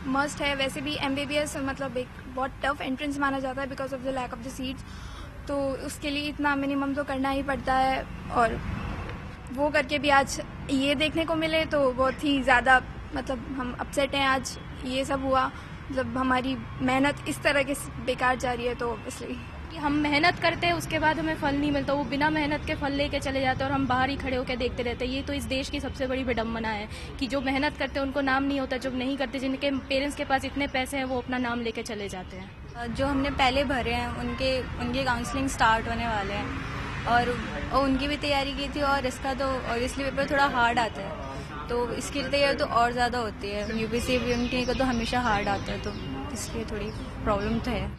Must है। वैसे भी MBBS मतलब एक बहुत टफ एंट्रेंस माना जाता है because of the lack of the seats, तो उसके लिए इतना मिनिमम तो करना ही पड़ता है। और वो करके भी आज ये देखने को मिले तो बहुत ही ज़्यादा मतलब हम अपसेट हैं। आज ये सब हुआ, मतलब हमारी मेहनत इस तरह के बेकार जा रही है, तो ऑब्वियसली हम मेहनत करते हैं उसके बाद हमें फल नहीं मिलता, वो बिना मेहनत के फल लेके चले जाते हैं और हम बाहर ही खड़े होकर देखते रहते हैं। ये तो इस देश की सबसे बड़ी विडम्बना है कि जो मेहनत करते हैं उनको नाम नहीं होता, जो नहीं करते, जिनके पेरेंट्स के पास इतने पैसे हैं, वो अपना नाम लेके चले जाते हैं। जो हमने पहले भरे हैं उनके काउंसलिंग स्टार्ट होने वाले हैं और उनकी भी तैयारी की थी, और इसका तो ऑब्वियसली पेपर थोड़ा हार्ड आता है, तो इसकी तैयारी तो और ज़्यादा होती है। UPSC UMT का तो हमेशा हार्ड आता है, तो इसलिए थोड़ी प्रॉब्लम तो है।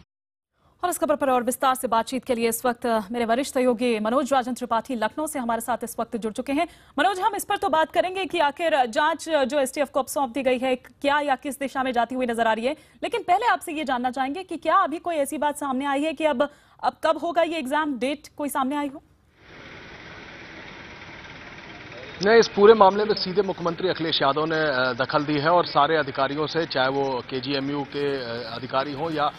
और इस खबर पर और विस्तार से बातचीत के लिए इस वक्त मेरे वरिष्ठ सहयोगी मनोज राजन त्रिपाठी लखनऊ से हमारे साथ इस वक्त जुड़ चुके हैं। मनोज, हम इस पर तो बात करेंगे कि आखिर जांच जो STF को अब सौंप दी गई है क्या या किस दिशा में जाती हुई नजर आ रही है, लेकिन पहले आपसे ये जानना चाहेंगे कि क्या अभी कोई ऐसी बात सामने आई है कि अब कब होगा ये एग्जाम, डेट कोई सामने आई हो? नहीं, इस पूरे मामले में सीधे मुख्यमंत्री अखिलेश यादव ने दखल दी है और सारे अधिकारियों से, चाहे वो KGMU के अधिकारी हों या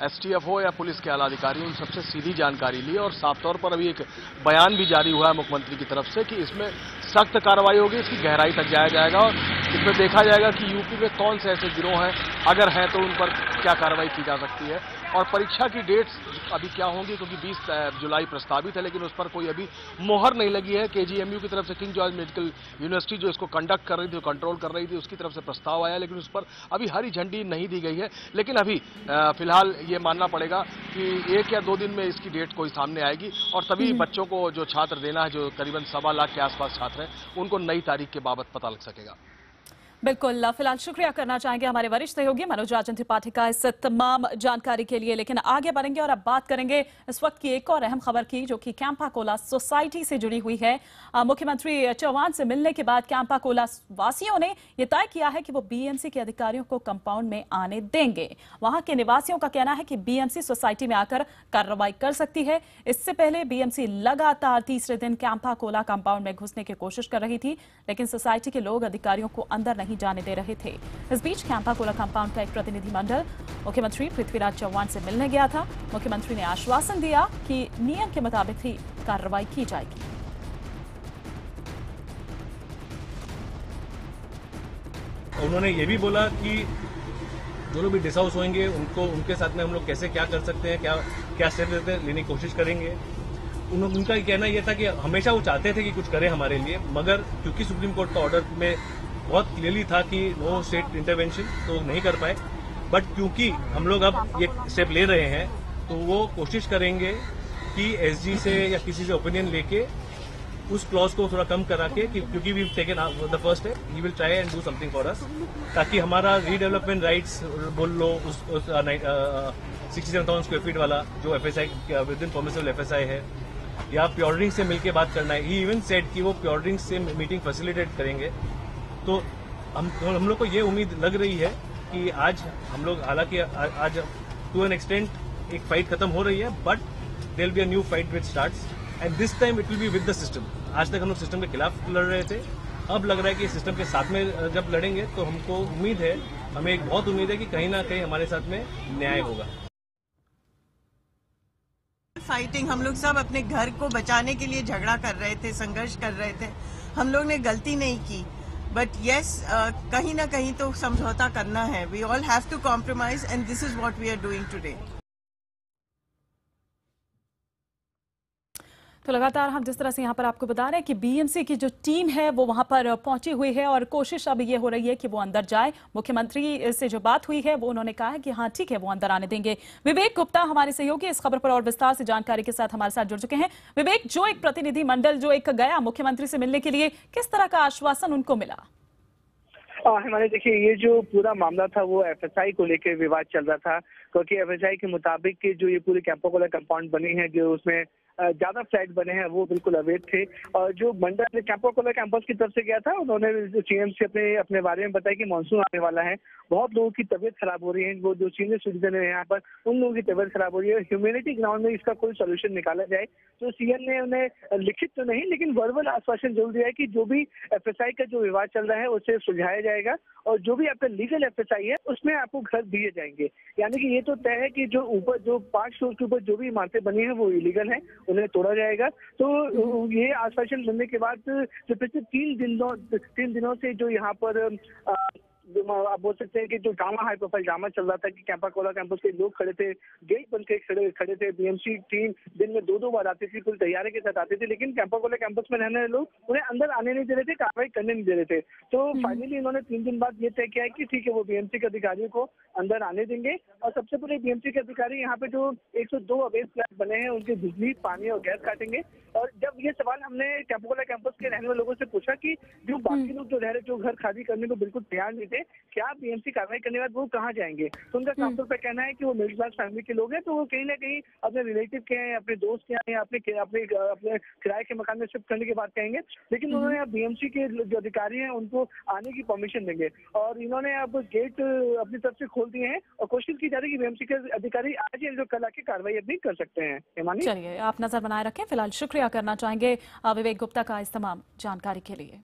STF हो या पुलिस के आला अधिकारी, उन सबसे सीधी जानकारी ली और साफ तौर पर अभी एक बयान भी जारी हुआ है मुख्यमंत्री की तरफ से कि इसमें सख्त कार्रवाई होगी, इसकी गहराई तक जाया जाएगा और इसमें देखा जाएगा कि यूपी में कौन से ऐसे गिरोह हैं, अगर हैं तो उन पर क्या कार्रवाई की जा सकती है। और परीक्षा की डेट्स अभी क्या होंगी, क्योंकि 20 जुलाई प्रस्तावित है, लेकिन उस पर कोई अभी मोहर नहीं लगी है। KGMU की तरफ से, किंग जॉर्ज मेडिकल यूनिवर्सिटी जो इसको कंडक्ट कर रही थी, कंट्रोल कर रही थी, उसकी तरफ से प्रस्ताव आया, लेकिन उस पर अभी हरी झंडी नहीं दी गई है। लेकिन अभी फिलहाल ये मानना पड़ेगा कि 1 या 2 दिन में इसकी डेट कोई सामने आएगी और तभी बच्चों को जो छात्र देना है, जो करीबन 1.25 लाख के आसपास छात्र हैं, उनको नई तारीख के बाबत पता लग सकेगा। बिल्कुल, फिलहाल शुक्रिया करना चाहेंगे हमारे वरिष्ठ सहयोगी मनोज राजन त्रिपाठी का इस तमाम जानकारी के लिए। लेकिन आगे बढ़ेंगे और अब बात करेंगे इस वक्त की एक और अहम खबर की, जो कि कैंपा कोला सोसाइटी से जुड़ी हुई है। मुख्यमंत्री चौहान से मिलने के बाद कैंपा कोला वासियों ने यह तय किया है कि वो BMC के अधिकारियों को कंपाउंड में आने देंगे। वहां के निवासियों का कहना है कि BMC सोसाइटी में आकर कार्रवाई कर सकती है। इससे पहले BMC लगातार तीसरे दिन कैंपा कोला कंपाउंड में घुसने की कोशिश कर रही थी, लेकिन सोसाइटी के लोग अधिकारियों को अंदर नहीं जाने दे रहे थे। इस बीच कैंपा कोला कंपाउंड का एक प्रतिनिधिमंडल मुख्यमंत्री पृथ्वीराज चौहान से मिलने गया था। मुख्यमंत्री ने आश्वासन दिया कि नियम के मुताबिक ही कार्रवाई की जाएगी। उन्होंने ये भी बोला कि जो लोग भी डिसहाउस होंगे उनके साथ में हम लोग कैसे क्या कर सकते हैं, क्या स्टेप लेने की कोशिश करेंगे। उनका कहना यह था कि हमेशा वो चाहते थे कि कुछ करें हमारे लिए, मगर क्योंकि सुप्रीम कोर्ट का ऑर्डर में बहुत क्लियरली था कि नो स्टेट इंटरवेंशन, तो नहीं कर पाए। बट क्योंकि हम लोग अब ये स्टेप ले रहे हैं, तो वो कोशिश करेंगे कि SG से या किसी से ओपिनियन लेके उस क्लॉज को थोड़ा कम करा के, क्योंकि we taken the first step, he will try and do something for us, ताकि हमारा रीडेवलपमेंट राइट्स बोल लो, उस 67,000 स्क्वायर फीट वाला जो FSI with in permissible FSI है, या प्योररिंग से मिलकर बात करना है। ही इवन सेड कि वो प्योररिंग से मीटिंग फैसिलिटेट करेंगे। तो हम लोग को ये उम्मीद लग रही है कि आज हम लोग, हालांकि आज टू एन एक्सटेंट एक फाइट खत्म हो रही है, but there will be a new fight which starts and this time it will be with the system. आज तक हम लोग सिस्टम के खिलाफ लड़ रहे थे, अब लग रहा है कि सिस्टम के साथ में जब लड़ेंगे तो हमको उम्मीद है, हमें एक बहुत उम्मीद है कि कहीं ना कहीं हमारे साथ में न्याय होगा। फाइटिंग, हम लोग सब अपने घर को बचाने के लिए झगड़ा कर रहे थे, संघर्ष कर रहे थे। हम लोग ने गलती नहीं की, बट यस, कहीं ना कहीं तो समझौता करना है। We all have to compromise and this is what we are doing today. तो लगातार हम जिस तरह से यहाँ पर आपको बता रहे हैं कि BMC की जो टीम है वो वहां पर पहुंची हुई है और कोशिश अब ये हो रही है कि वो अंदर जाए। मुख्यमंत्री से जो बात हुई है वो उन्होंने कहा है कि हाँ ठीक है, वो अंदर आने देंगे। विवेक गुप्ता हमारे सहयोगी इस खबर पर और विस्तार से जानकारी के साथ हमारे साथ जुड़ चुके हैं। विवेक, जो एक प्रतिनिधिमंडल जो एक गया मुख्यमंत्री से मिलने के लिए, किस तरह का आश्वासन उनको मिला? हमारे देखिए, ये जो पूरा मामला था वो FSI को लेकर विवाद चल रहा था, क्योंकि FSI के मुताबिक कि जो ये पूरी कैंपा कोला कंपाउंड बनी है, जो उसमें ज्यादा फ्लैट बने हैं, वो बिल्कुल अवैध थे। और जो मंडल कैंपा कोला कैंपस की तरफ से गया था, उन्होंने CM से अपने बारे में बताया कि मानसून आने वाला है, बहुत लोगों की तबीयत खराब हो रही है, वो जो सीनियर सिटीजन है यहाँ पर, उन लोगों की तबीयत खराब हो रही है, ह्यूमैनिटी ग्राउंड में इसका कोई सोल्यूशन निकाला जाए। तो CM ने उन्हें लिखित तो नहीं लेकिन वर्बल आश्वासन जरूर दिया है कि जो भी FSI का जो विवाद चल रहा है उसे सुलझाया जाएगा और जो भी आपका लीगल एफएसआई है उसमें आपको घर दिए जाएंगे। यानी कि ये तो तय है कि जो ऊपर जो 5 फ्लोर के ऊपर जो भी इमारतें बनी हैं वो इलीगल हैं, उन्हें तोड़ा जाएगा। तो ये आश्वासन मिलने के बाद जो पिछले 3 दिनों से जो यहाँ पर आप बोल सकते हैं कि जो ड्रामा, हाई प्रोफाइल ड्रामा चल रहा था कि कैंपा कोला कैंपस के लोग खड़े थे, गेट बन के खड़े थे, बीएमसी टीम दिन में 2-2 बार आती थी, पूरी तैयारी के साथ आती थी, लेकिन कैंपा कोला कैंपस में रहने वाले लोग उन्हें अंदर आने नहीं दे रहे थे, कार्रवाई करने नहीं दे रहे थे। तो फाइनली इन्होंने 3 दिन बाद ये तय किया है कि ठीक है, वो बीएमसी के अधिकारियों को अंदर आने देंगे। और सबसे पहले बीएमसी के अधिकारी यहाँ पे जो 102 अवैध फ्लैट बने हैं उनकी बिजली, पानी और गैस काटेंगे। और जब ये सवाल हमने कैंपा कोला कैंपस के रहने वाले लोगों से पूछा कि जो बाकी लोग जो रह रहे, जो घर खाली करने को बिल्कुल तैयार नहीं थे, क्या बीएमसी कार्रवाई करने के बाद वो कहाँ जाएंगे, तो उनका साफ तौर पर कहना है कि वो मिडिल क्लास फैमिली के लोग हैं, तो वो कहीं ना कहीं अपने रिलेटिव के हैं, अपने दोस्त के हैं, या अपने किराए के मकान में शिफ्ट करने की बात कहेंगे। लेकिन उन्होंने अब बीएमसी के जो अधिकारी हैं उनको आने की परमिशन देंगे और इन्होंने अब गेट अपनी तरफ से खोल दिए हैं और कोशिश की जा रही है कि बीएमसी के अधिकारी आज या जो कल आके कार्रवाई अपनी कर सकते हैं। हिमानी, चलिए आप नजर बनाए रखें। फिलहाल शुक्रिया करना चाहेंगे विवेक गुप्ता का इस तमाम जानकारी के लिए।